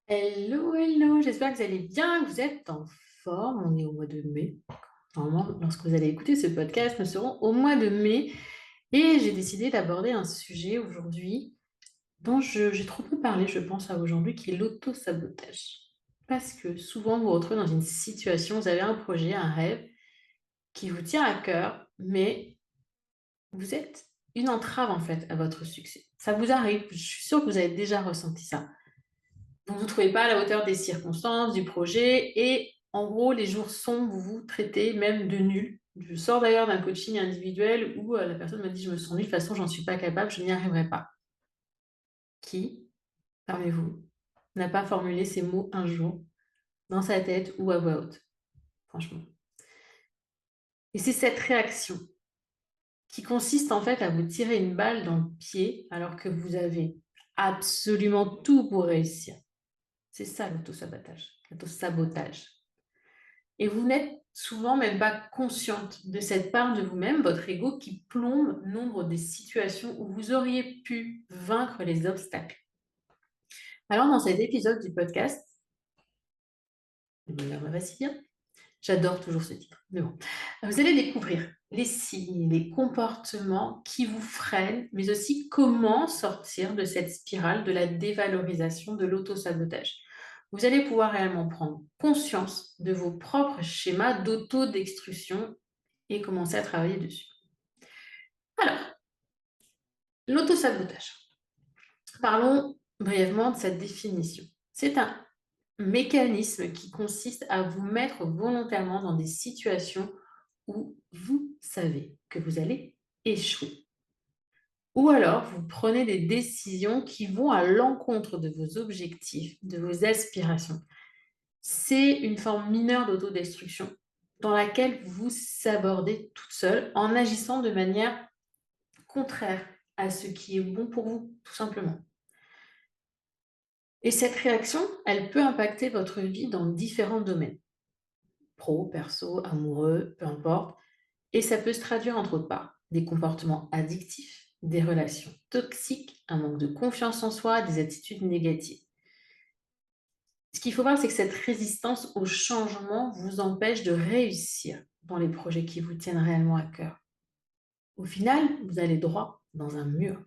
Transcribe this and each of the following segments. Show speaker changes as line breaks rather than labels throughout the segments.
Hello, hello, j'espère que vous allez bien, que vous êtes en forme. On est au mois de mai. Normalement, lorsque vous allez écouter ce podcast, nous serons au mois de mai. Et j'ai décidé d'aborder un sujet aujourd'hui dont j'ai trop peu parlé, je pense, à aujourd'hui, qui est l'auto-sabotage. Parce que souvent, vous vous retrouvez dans une situation, vous avez un projet, un rêve qui vous tient à cœur, mais vous êtes une entrave en fait à votre succès. Ça vous arrive, je suis sûre que vous avez déjà ressenti ça. Vous ne vous trouvez pas à la hauteur des circonstances, du projet et en gros, les jours sombres, vous vous traitez même de nul. Je sors d'ailleurs d'un coaching individuel où la personne m'a dit: «Je me sens nulle, de toute façon, j'en suis pas capable, je n'y arriverai pas». Qui, parmi vous, n'a pas formulé ces mots un jour dans sa tête ou à voix haute? Franchement. Et c'est cette réaction qui consiste en fait à vous tirer une balle dans le pied alors que vous avez absolument tout pour réussir. C'est ça l'auto-sabotage, l'auto-sabotage. Et vous n'êtes souvent même pas consciente de cette part de vous-même, votre ego, qui plombe nombre des situations où vous auriez pu vaincre les obstacles. Alors, dans cet épisode du podcast, Le bonheur va vaciller, j'adore toujours ce titre, mais bon, vous allez découvrir les signes, les comportements qui vous freinent, mais aussi comment sortir de cette spirale de la dévalorisation de l'auto-sabotage. Vous allez pouvoir réellement prendre conscience de vos propres schémas d'auto-destruction et commencer à travailler dessus. Alors, l'autosabotage. Parlons brièvement de sa définition. C'est un mécanisme qui consiste à vous mettre volontairement dans des situations où vous savez que vous allez échouer. Ou alors, vous prenez des décisions qui vont à l'encontre de vos objectifs, de vos aspirations. C'est une forme mineure d'autodestruction dans laquelle vous vous sabordez toute seule en agissant de manière contraire à ce qui est bon pour vous, tout simplement. Et cette réaction, elle peut impacter votre vie dans différents domaines, pro, perso, amoureux, peu importe. Et ça peut se traduire entre autres par des comportements addictifs, des relations toxiques, un manque de confiance en soi, des attitudes négatives. Ce qu'il faut voir, c'est que cette résistance au changement vous empêche de réussir dans les projets qui vous tiennent réellement à cœur. Au final, vous allez droit dans un mur.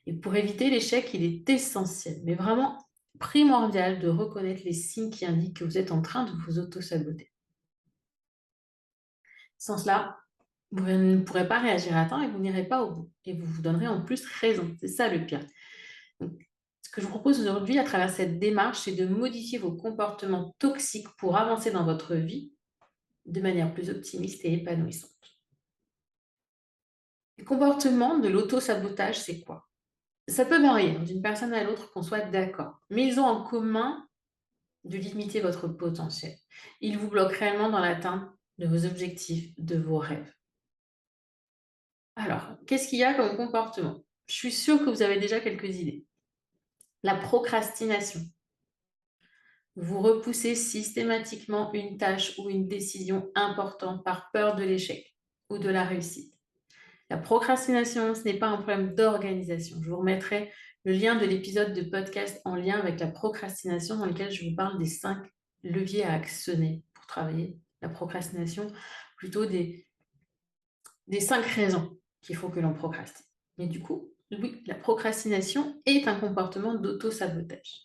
Et pour éviter l'échec, il est essentiel, mais vraiment primordial, de reconnaître les signes qui indiquent que vous êtes en train de vous auto-saboter. Sans cela, vous ne pourrez pas réagir à temps et vous n'irez pas au bout. Et vous vous donnerez en plus raison. C'est ça le pire. Donc, ce que je vous propose aujourd'hui à travers cette démarche, c'est de modifier vos comportements toxiques pour avancer dans votre vie de manière plus optimiste et épanouissante. Les comportements de l'auto-sabotage, c'est quoi? Ça peut varier d'une personne à l'autre, qu'on soit d'accord, mais ils ont en commun de limiter votre potentiel. Ils vous bloquent réellement dans l'atteinte de vos objectifs, de vos rêves. Alors, qu'est-ce qu'il y a comme comportement? Je suis sûre que vous avez déjà quelques idées. La procrastination. Vous repoussez systématiquement une tâche ou une décision importante par peur de l'échec ou de la réussite. La procrastination, ce n'est pas un problème d'organisation. Je vous remettrai le lien de l'épisode de podcast en lien avec la procrastination dans lequel je vous parle des 5 leviers à actionner pour travailler la procrastination, plutôt des 5 raisons qu'il faut que l'on procrastine. Mais du coup, oui, la procrastination est un comportement d'auto-sabotage.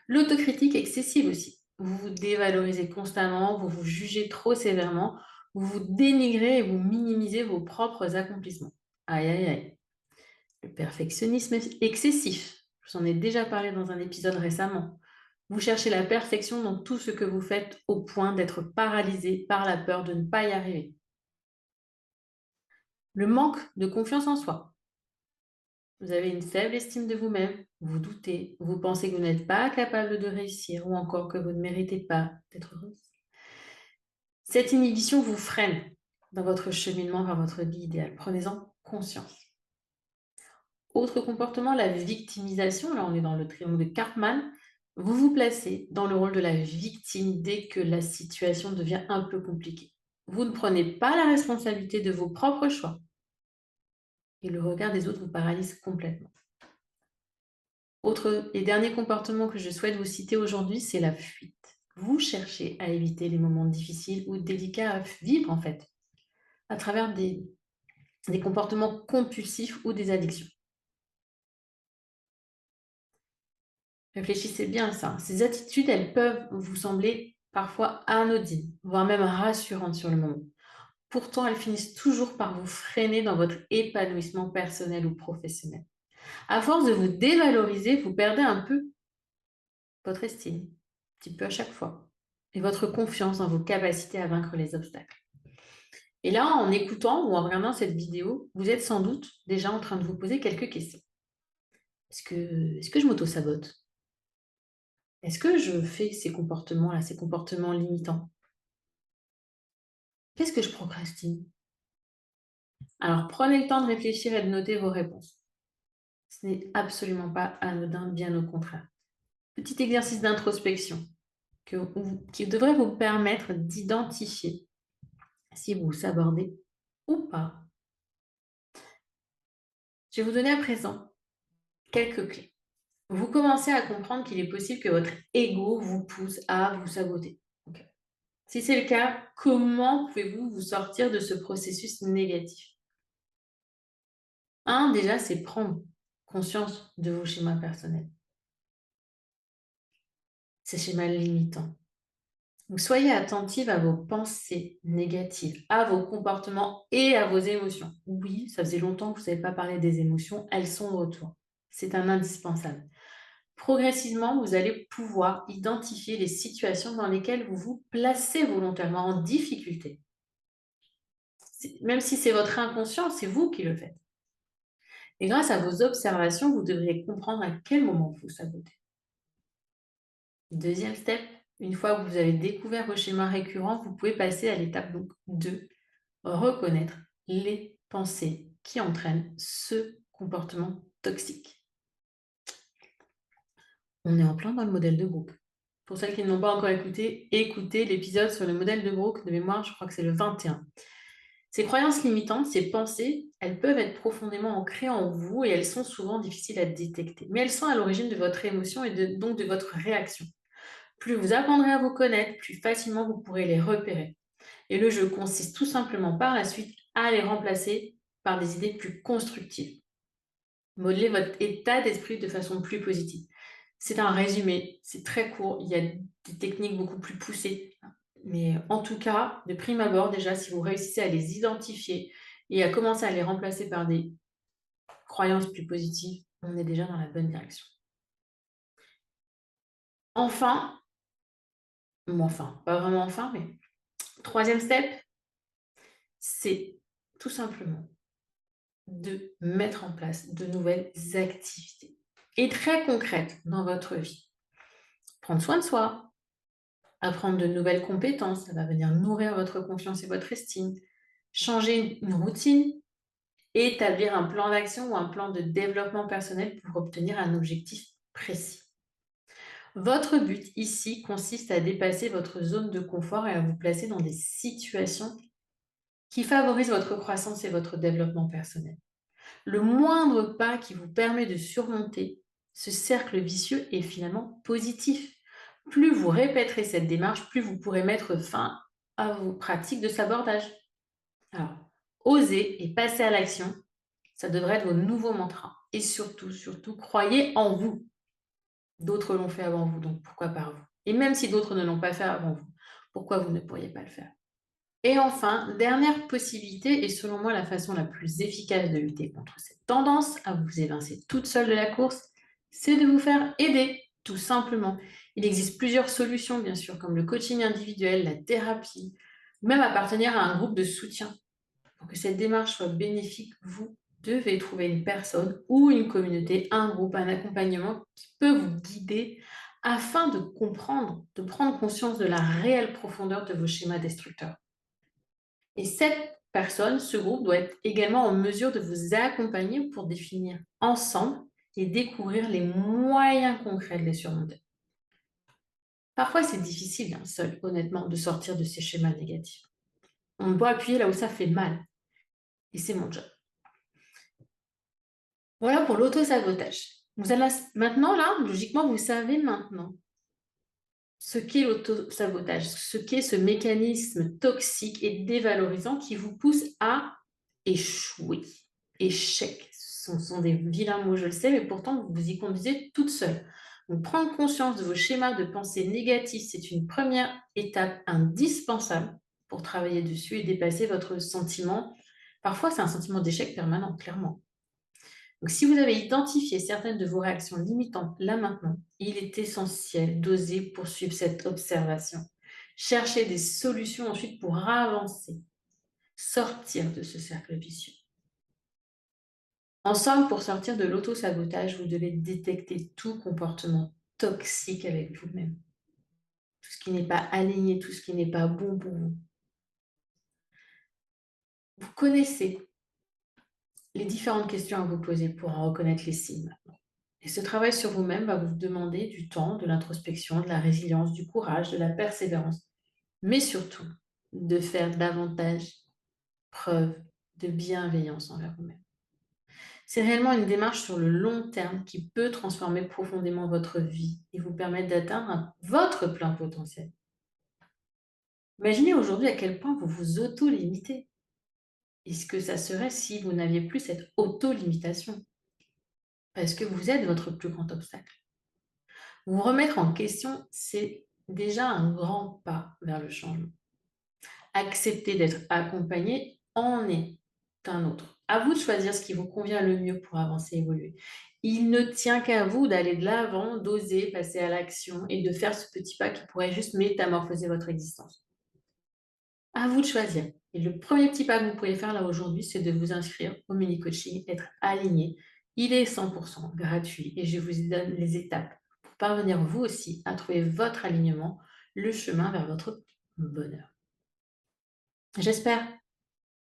L'autocritique excessive aussi. Vous vous dévalorisez constamment, vous vous jugez trop sévèrement, vous vous dénigrez et vous minimisez vos propres accomplissements. Aïe, aïe, aïe. Le perfectionnisme excessif. Je vous en ai déjà parlé dans un épisode récemment. Vous cherchez la perfection dans tout ce que vous faites au point d'être paralysé par la peur de ne pas y arriver. Le manque de confiance en soi. Vous avez une faible estime de vous-même, vous doutez, vous pensez que vous n'êtes pas capable de réussir ou encore que vous ne méritez pas d'être heureuse. Cette inhibition vous freine dans votre cheminement vers votre vie idéale. Prenez-en conscience. Autre comportement, la victimisation. Là, on est dans le triangle de Cartman. Vous vous placez dans le rôle de la victime dès que la situation devient un peu compliquée. Vous ne prenez pas la responsabilité de vos propres choix et le regard des autres vous paralyse complètement. Autre et dernier comportement que je souhaite vous citer aujourd'hui, c'est la fuite. Vous cherchez à éviter les moments difficiles ou délicats à vivre en fait, à travers des comportements compulsifs ou des addictions. Réfléchissez bien à ça. Ces attitudes, elles peuvent vous sembler parfois anodines, voire même rassurantes sur le moment. Pourtant, elles finissent toujours par vous freiner dans votre épanouissement personnel ou professionnel. À force de vous dévaloriser, vous perdez un peu votre estime, un petit peu à chaque fois, et votre confiance dans vos capacités à vaincre les obstacles. Et là, en écoutant ou en regardant cette vidéo, vous êtes sans doute déjà en train de vous poser quelques questions. Est-ce que je m'auto-sabote? Est-ce que je fais ces comportements-là, ces comportements limitants? Qu'est-ce que je procrastine? Alors, prenez le temps de réfléchir et de noter vos réponses. Ce n'est absolument pas anodin, bien au contraire. Petit exercice d'introspection qui devrait vous permettre d'identifier si vous sabordez ou pas. Je vais vous donner à présent quelques clés. Vous commencez à comprendre qu'il est possible que votre ego vous pousse à vous saboter. Ok. Si c'est le cas, comment pouvez-vous vous sortir de ce processus négatif? Un, déjà, c'est prendre conscience de vos schémas personnels, ces schémas limitants. Donc, soyez attentive à vos pensées négatives, à vos comportements et à vos émotions. Oui, ça faisait longtemps que vous n'avez pas parlé des émotions, elles sont de retour. C'est un indispensable. Progressivement, vous allez pouvoir identifier les situations dans lesquelles vous vous placez volontairement en difficulté. Même si c'est votre inconscient, c'est vous qui le faites. Et grâce à vos observations, vous devriez comprendre à quel moment vous sabotez. Deuxième step, une fois que vous avez découvert vos schémas récurrents, vous pouvez passer à l'étape donc 2, reconnaître les pensées qui entraînent ce comportement toxique. On est en plein dans le modèle de groupe. Pour celles qui ne l'ont pas encore écouté, écoutez l'épisode sur le modèle de groupe de mémoire, je crois que c'est le 21. Ces croyances limitantes, ces pensées, elles peuvent être profondément ancrées en vous et elles sont souvent difficiles à détecter. Mais elles sont à l'origine de votre émotion et donc de votre réaction. Plus vous apprendrez à vous connaître, plus facilement vous pourrez les repérer. Et le jeu consiste tout simplement par la suite à les remplacer par des idées plus constructives. Modeler votre état d'esprit de façon plus positive. C'est un résumé, c'est très court, il y a des techniques beaucoup plus poussées. Mais en tout cas, de prime abord, déjà, si vous réussissez à les identifier et à commencer à les remplacer par des croyances plus positives, on est déjà dans la bonne direction. Enfin, pas vraiment enfin, mais troisième step, c'est tout simplement de mettre en place de nouvelles activités et très concrètes dans votre vie. Prendre soin de soi, apprendre de nouvelles compétences, ça va venir nourrir votre confiance et votre estime. Changer une routine, établir un plan d'action ou un plan de développement personnel pour obtenir un objectif précis. Votre but ici consiste à dépasser votre zone de confort et à vous placer dans des situations qui favorisent votre croissance et votre développement personnel. Le moindre pas qui vous permet de surmonter ce cercle vicieux est finalement positif. Plus vous répéterez cette démarche, plus vous pourrez mettre fin à vos pratiques de sabordage. Alors, osez et passez à l'action, ça devrait être vos nouveaux mantras. Et surtout, surtout, croyez en vous. D'autres l'ont fait avant vous, donc pourquoi pas vous? Et même si d'autres ne l'ont pas fait avant vous, pourquoi vous ne pourriez pas le faire? Et enfin, dernière possibilité, et selon moi la façon la plus efficace de lutter contre cette tendance à vous évincer toute seule de la course, c'est de vous faire aider, tout simplement. Il existe plusieurs solutions, bien sûr, comme le coaching individuel, la thérapie, ou même appartenir à un groupe de soutien. Pour que cette démarche soit bénéfique, vous devez trouver une personne ou une communauté, un groupe, un accompagnement qui peut vous guider afin de comprendre, de prendre conscience de la réelle profondeur de vos schémas destructeurs. Et cette personne, ce groupe, doit être également en mesure de vous accompagner pour définir ensemble et découvrir les moyens concrets de les surmonter. Parfois, c'est difficile, seul, honnêtement, de sortir de ces schémas négatifs. On doit appuyer là où ça fait mal. Et c'est mon job. Voilà pour l'auto-sabotage. Vous allez maintenant, là, logiquement, vous savez maintenant ce qu'est l'auto-sabotage, ce qu'est ce mécanisme toxique et dévalorisant qui vous pousse à échouer. Échec, ce sont des vilains mots, je le sais, mais pourtant vous vous y conduisez toute seule. Donc, prendre conscience de vos schémas de pensée négatifs, c'est une première étape indispensable pour travailler dessus et dépasser votre sentiment. Parfois, c'est un sentiment d'échec permanent, clairement. Donc, si vous avez identifié certaines de vos réactions limitantes là maintenant, il est essentiel d'oser poursuivre cette observation. Chercher des solutions ensuite pour avancer, sortir de ce cercle vicieux. En somme, pour sortir de l'auto-sabotage, vous devez détecter tout comportement toxique avec vous-même. Tout ce qui n'est pas aligné, tout ce qui n'est pas bon pour vous. Vous connaissez les différentes questions à vous poser pour en reconnaître les signes. Et ce travail sur vous-même va vous demander du temps, de l'introspection, de la résilience, du courage, de la persévérance, mais surtout de faire davantage preuve de bienveillance envers vous-même. C'est réellement une démarche sur le long terme qui peut transformer profondément votre vie et vous permettre d'atteindre votre plein potentiel. Imaginez aujourd'hui à quel point vous vous auto-limitez. Et ce que ça serait si vous n'aviez plus cette auto-limitation, parce que vous êtes votre plus grand obstacle. Vous remettre en question, c'est déjà un grand pas vers le changement. Accepter d'être accompagné en est un autre. À vous de choisir ce qui vous convient le mieux pour avancer et évoluer. Il ne tient qu'à vous d'aller de l'avant, d'oser passer à l'action et de faire ce petit pas qui pourrait juste métamorphoser votre existence. À vous de choisir. Et le premier petit pas que vous pouvez faire là aujourd'hui, c'est de vous inscrire au mini-coaching, être aligné. Il est 100% gratuit et je vous donne les étapes pour parvenir vous aussi à trouver votre alignement, le chemin vers votre bonheur. J'espère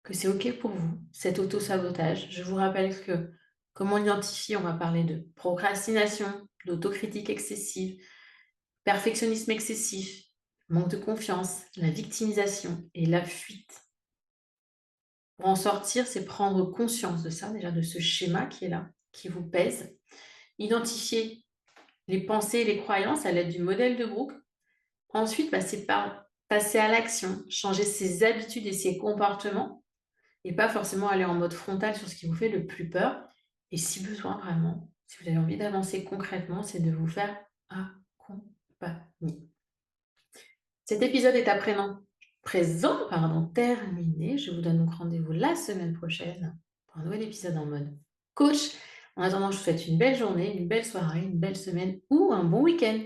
que c'est OK pour vous, cet auto-sabotage. Je vous rappelle que comment l'identifier, on va parler de procrastination, d'autocritique excessive, perfectionnisme excessif, manque de confiance, la victimisation et la fuite. Pour en sortir, c'est prendre conscience de ça, déjà de ce schéma qui est là, qui vous pèse. Identifier les pensées et les croyances à l'aide du modèle de groupe. Ensuite, c'est passer à l'action, changer ses habitudes et ses comportements et pas forcément aller en mode frontal sur ce qui vous fait le plus peur. Et si besoin, vraiment, si vous avez envie d'avancer concrètement, c'est de vous faire accompagner. Cet épisode est à présent, terminé. Je vous donne donc rendez-vous la semaine prochaine pour un nouvel épisode en mode coach. En attendant, je vous souhaite une belle journée, une belle soirée, une belle semaine ou un bon week-end.